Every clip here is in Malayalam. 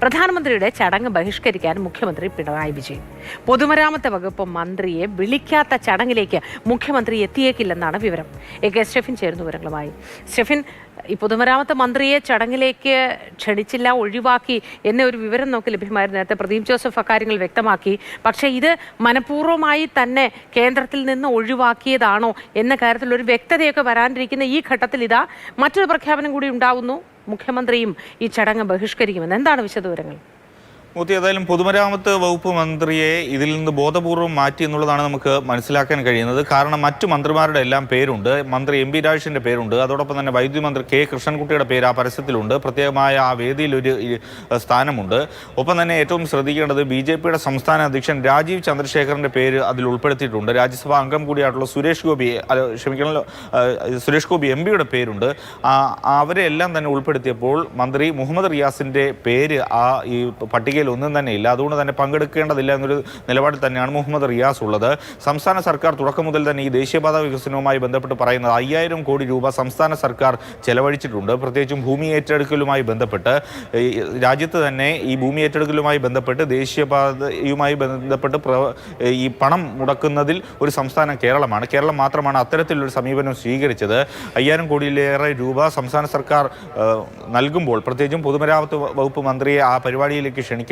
പ്രധാനമന്ത്രിയുടെ ചടങ്ങ് ബഹിഷ്കരിക്കാൻ മുഖ്യമന്ത്രി പിണറായി വിജയൻ. പൊതുമരാമത്ത് വകുപ്പ് മന്ത്രിയെ വിളിക്കാത്ത ചടങ്ങിലേക്ക് മുഖ്യമന്ത്രി എത്തിയേക്കില്ലെന്നാണ് വിവരം. കെ സ്റ്റെഫിൻ ചേരുന്നു വിവരങ്ങളുമായി. സ്റ്റെഫിൻ, ഈ പൊതുമരാമത്ത് മന്ത്രിയെ ചടങ്ങിലേക്ക് ക്ഷണിച്ചില്ല, ഒഴിവാക്കി എന്ന ഒരു വിവരം നമുക്ക് ലഭ്യമായിരുന്നു. നേരത്തെ പ്രദീപ് ജോസഫ് അക്കാര്യങ്ങൾ വ്യക്തമാക്കി. പക്ഷേ ഇത് മനഃപൂർവ്വമായി തന്നെ കേന്ദ്രത്തിൽ നിന്ന് ഒഴിവാക്കിയതാണോ എന്ന കാര്യത്തിൽ ഒരു വ്യക്തതയൊക്കെ വരാനിരിക്കുന്ന ഈ ഘട്ടത്തിൽ ഇതാ മറ്റൊരു പ്രഖ്യാപനം കൂടി ഉണ്ടാവുന്നു. മുഖ്യമന്ത്രിയും ഈ ചടങ്ങ് ബഹിഷ്കരിക്കുമെന്ന്. എന്താണ് വിശദവിവരങ്ങൾ? ഏതായാലും പൊതുമരാമത്ത് വകുപ്പ് മന്ത്രിയെ ഇതിൽ നിന്ന് ബോധപൂർവം മാറ്റി എന്നുള്ളതാണ് നമുക്ക് മനസ്സിലാക്കാൻ കഴിയുന്നത്. കാരണം മറ്റു മന്ത്രിമാരുടെ എല്ലാം പേരുണ്ട്. മന്ത്രി എം പി രാജേഷിന്റെ പേരുണ്ട്. അതോടൊപ്പം തന്നെ വൈദ്യുതി മന്ത്രി കെ കൃഷ്ണൻകുട്ടിയുടെ പേര് ആ പരസ്യത്തിലുണ്ട്. പ്രത്യേകമായ ആ വേദിയിൽ ഒരു സ്ഥാനമുണ്ട്. ഒപ്പം തന്നെ ഏറ്റവും ശ്രദ്ധിക്കേണ്ടത് BJPയുടെ സംസ്ഥാന അധ്യക്ഷൻ രാജീവ് ചന്ദ്രശേഖറിന്റെ പേര് അതിൽ ഉൾപ്പെടുത്തിയിട്ടുണ്ട്. രാജ്യസഭാ അംഗം കൂടിയായിട്ടുള്ള സുരേഷ് ഗോപി MP യുടെ പേരുണ്ട്. അവരെ എല്ലാം തന്നെ ഉൾപ്പെടുത്തിയപ്പോൾ മന്ത്രി മുഹമ്മദ് റിയാസിന്റെ പേര് ഈ പട്ടികയിൽ ഒന്നും തന്നെ ഇല്ല. അതുകൊണ്ട് തന്നെ പങ്കെടുക്കേണ്ടതില്ല എന്നൊരു നിലപാടിൽ തന്നെയാണ് മുഹമ്മദ് റിയാസ് ഉള്ളത്. സംസ്ഥാന സർക്കാർ തുടക്കം മുതൽ തന്നെ ഈ ദേശീയപാത വികസനവുമായി ബന്ധപ്പെട്ട് പറയുന്നത് 5000 കോടി രൂപ സംസ്ഥാന സർക്കാർ ചെലവഴിച്ചിട്ടുണ്ട്. പ്രത്യേകിച്ചും ഭൂമി ഏറ്റെടുക്കലുമായി ബന്ധപ്പെട്ട് രാജ്യത്ത് തന്നെ ഈ ഭൂമി ഏറ്റെടുക്കലുമായി ബന്ധപ്പെട്ട് ദേശീയപാതയുമായി ബന്ധപ്പെട്ട് ഈ പണം മുടക്കുന്നതിൽ ഒരു സംസ്ഥാനം കേരളമാണ്. കേരളം മാത്രമാണ് അത്തരത്തിലൊരു സമീപനം സ്വീകരിച്ചത്. 5000 കോടിയിലേറെ രൂപ സംസ്ഥാന സർക്കാർ നൽകുമ്പോൾ പ്രത്യേകിച്ചും പൊതുമരാമത്ത് വകുപ്പ് മന്ത്രിയെ ആ പരിപാടിയിലേക്ക് ക്ഷണിക്കേണ്ടതായിരുന്നു.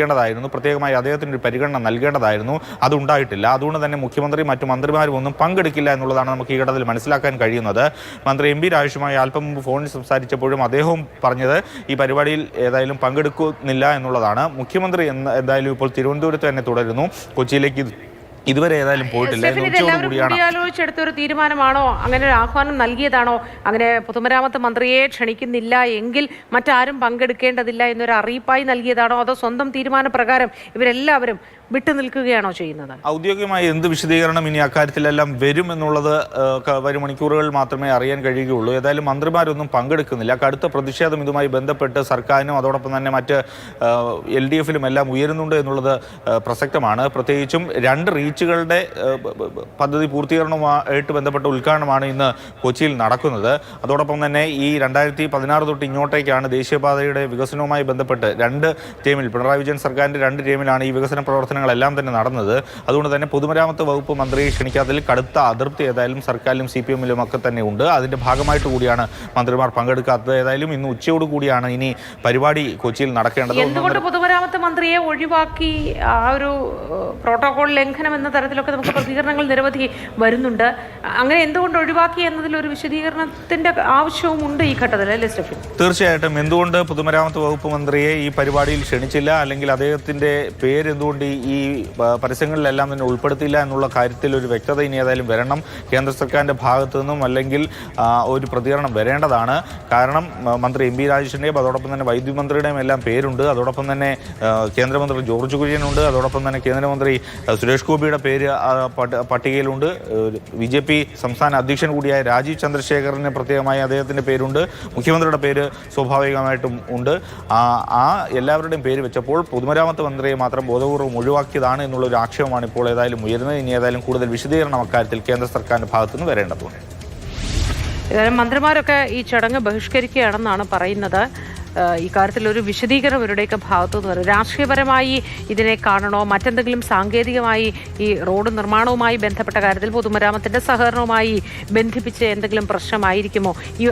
പ്രത്യേകമായി അദ്ദേഹത്തിന് ഒരു പരിഗണന നൽകേണ്ടതായിരുന്നു. അതുണ്ടായിട്ടില്ല. അതുകൊണ്ട് തന്നെ മുഖ്യമന്ത്രി മറ്റു മന്ത്രിമാരും ഒന്നും പങ്കെടുക്കില്ല എന്നുള്ളതാണ് നമുക്ക് ഈ ഘട്ടത്തിൽ മനസ്സിലാക്കാൻ കഴിയുന്നത്. മന്ത്രി MP രാജേഷുമായി അല്പം മുമ്പ് ഫോണിൽ സംസാരിച്ചപ്പോഴും അദ്ദേഹവും പറഞ്ഞത് ഈ പരിപാടിയിൽ ഏതായാലും പങ്കെടുക്കുന്നില്ല എന്നുള്ളതാണ്. മുഖ്യമന്ത്രി എന്തായാലും ഇപ്പോൾ തിരുവനന്തപുരത്ത് തന്നെ തുടരുന്നു. കൊച്ചിയിലേക്ക് ഇതുവരെ ഏതായാലും പോയിട്ടില്ല. കൂടിയാലോചിച്ചെടുത്ത ഒരു തീരുമാനമാണോ, അങ്ങനെ ഒരു ആഹ്വാനം നൽകിയതാണോ? അങ്ങനെ പൊതുമരാമത്ത് മന്ത്രിയെ ക്ഷണിക്കുന്നില്ല എങ്കിൽ മറ്റാരും പങ്കെടുക്കേണ്ടതില്ല എന്നൊരു അറിയിപ്പായി നൽകിയതാണോ, അതോ സ്വന്തം തീരുമാനപ്രകാരം ഇവരെല്ലാവരും വിട്ടുനിൽക്കുകയാണോ ചെയ്യുന്നത്? ഔദ്യോഗികമായി എന്ത് വിശദീകരണം ഇനി അക്കാര്യത്തിലെല്ലാം വരും എന്നുള്ളത് വരും മണിക്കൂറുകൾ മാത്രമേ അറിയാൻ കഴിയുകയുള്ളൂ. ഏതായാലും മന്ത്രിമാരൊന്നും പങ്കെടുക്കുന്നില്ല. കടുത്ത പ്രതിഷേധം ഇതുമായി ബന്ധപ്പെട്ട് സർക്കാരിനും അതോടൊപ്പം തന്നെ മറ്റ് LDFിലും എല്ലാം ഉയരുന്നുണ്ട് എന്നുള്ളത് പ്രസക്തമാണ്. പ്രത്യേകിച്ചും 2 റീച്ചുകളുടെ പദ്ധതി പൂർത്തീകരണവുമായിട്ട് ബന്ധപ്പെട്ട ഉദ്ഘാടനമാണ് ഇന്ന് കൊച്ചിയിൽ നടക്കുന്നത്. അതോടൊപ്പം തന്നെ ഈ 2016 തൊട്ട് ഇങ്ങോട്ടേക്കാണ് ദേശീയപാതയുടെ വികസനവുമായി ബന്ധപ്പെട്ട് 2 ടീമിൽ പിണറായി വിജയൻ സർക്കാരിൻ്റെ 2 ടീമിലാണ് ഈ വികസന പ്രവർത്തനങ്ങളെല്ലാം തന്നെ നടന്നത്. അതുകൊണ്ട് തന്നെ പൊതുമരാമത്ത് വകുപ്പ് മന്ത്രിയെ ക്ഷണിക്കാത്തതിൽ കടുത്ത അതൃപ്തി ഏതായാലും സർക്കാരിലും CPMലും ഒക്കെ തന്നെ ഉണ്ട്. അതിന്റെ ഭാഗമായിട്ട് കൂടിയാണ് മന്ത്രിമാർ പങ്കെടുക്കാത്തത്. ഏതായാലും ഇന്ന് ഉച്ചയോട് കൂടിയാണ് ഇനി പരിപാടി കൊച്ചിയിൽ നടക്കേണ്ടത്. എന്തുകൊണ്ട് പൊതുമരാമത്ത് മന്ത്രിയെ ഒഴിവാക്കി? ആ ഒരു പ്രോട്ടോകോൾ ലംഘനം എന്ന തരത്തിലൊക്കെ നമുക്ക് പ്രതികരണങ്ങൾ നിരവധി വരുന്നുണ്ട്. അങ്ങനെ എന്തുകൊണ്ട് ഒഴിവാക്കി എന്നതിൽ ഒരു വിശദീകരണത്തിന്റെ ആവശ്യവും ഉണ്ട് ഈ ഘട്ടത്തിൽ, അല്ലേ സ്റ്റെഫിൻ? തീർച്ചയായിട്ടും. എന്തുകൊണ്ട് പൊതുമരാമത്ത് വകുപ്പ് മന്ത്രിയെ ഈ പരിപാടിയിൽ ക്ഷണിച്ചില്ല, അല്ലെങ്കിൽ അദ്ദേഹത്തിന്റെ പേര് എന്തുകൊണ്ട് ഈ പരസ്യങ്ങളിലെല്ലാം തന്നെ ഉൾപ്പെടുത്തിയില്ല എന്നുള്ള കാര്യത്തിൽ ഒരു വ്യക്തത ഇനി ഏതായാലും വരണം. കേന്ദ്ര സർക്കാരിൻ്റെ ഭാഗത്തു നിന്നും അല്ലെങ്കിൽ ഒരു പ്രതികരണം വരേണ്ടതാണ്. കാരണം മന്ത്രി MP രാജേഷിൻ്റെയും അതോടൊപ്പം തന്നെ വൈദ്യുതി മന്ത്രിയുടെയും എല്ലാം പേരുണ്ട്. അതോടൊപ്പം തന്നെ കേന്ദ്രമന്ത്രി ജോർജ് കുര്യനുണ്ട്. അതോടൊപ്പം തന്നെ കേന്ദ്രമന്ത്രി സുരേഷ് ഗോപിയുടെ പേര് പട്ടികയിലുണ്ട്. BJP സംസ്ഥാന അധ്യക്ഷൻ കൂടിയായ രാജീവ് ചന്ദ്രശേഖറിന് പ്രത്യേകമായി അദ്ദേഹത്തിൻ്റെ പേരുണ്ട്. മുഖ്യമന്ത്രിയുടെ പേര് സ്വാഭാവികമായിട്ടും ഉണ്ട്. എല്ലാവരുടെയും പേര് വെച്ചപ്പോൾ പൊതുമരാമത്ത് മന്ത്രിയെ മാത്രം ബോധപൂർവ്വം ഒഴിവാക്കിയതാണ് എന്നുള്ളൊരു ആക്ഷേപമാണ് ഇപ്പോൾ ഏതായാലും ഉയരുന്നത്. ഇനി ഏതായാലും കൂടുതൽ വിശദീകരണം അക്കാര്യത്തിൽ കേന്ദ്ര സർക്കാരിന്റെ ഭാഗത്തുനിന്ന് വരേണ്ടതുണ്ട്. ഏതായാലും മന്ത്രിമാരൊക്കെ ഈ ചടങ്ങ് ബഹിഷ്കരിക്കുകയാണെന്നാണ് പറയുന്നത്. ഇക്കാര്യത്തിൽ ഒരു വിശദീകരണം ഇവരുടെയൊക്കെ ഭാഗത്തുനിന്ന് വരും. രാഷ്ട്രീയപരമായി ഇതിനെ കാണണോ, മറ്റെന്തെങ്കിലും സാങ്കേതികമായി ഈ റോഡ് നിർമ്മാണവുമായി ബന്ധപ്പെട്ട കാര്യത്തിൽ പൊതുമരാമത്തിന്റെ സഹകരണവുമായി ബന്ധിപ്പിച്ച് എന്തെങ്കിലും പ്രശ്നമായിരിക്കുമോ? ഈ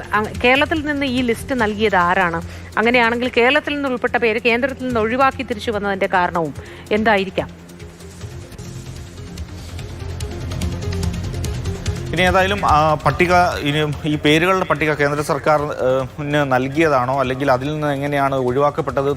കേരളത്തിൽ നിന്ന് ഈ ലിസ്റ്റ് നൽകിയത് ആരാണ്? അങ്ങനെയാണെങ്കിൽ കേരളത്തിൽ നിന്ന് ഉൾപ്പെട്ട പേര് കേന്ദ്രത്തിൽ നിന്ന് ഒഴിവാക്കി തിരിച്ചു വന്നതിന്റെ കാരണവും എന്തായിരിക്കാം? ഇനി ഏതായാലും പട്ടിക ഈ പേരുകളുടെ പട്ടിക കേന്ദ്ര സർക്കാരിന് നൽകിയതാണോ, അല്ലെങ്കിൽ അതിൽ നിന്ന് എങ്ങനെയാണ് ഒഴിവാക്കപ്പെട്ടത്?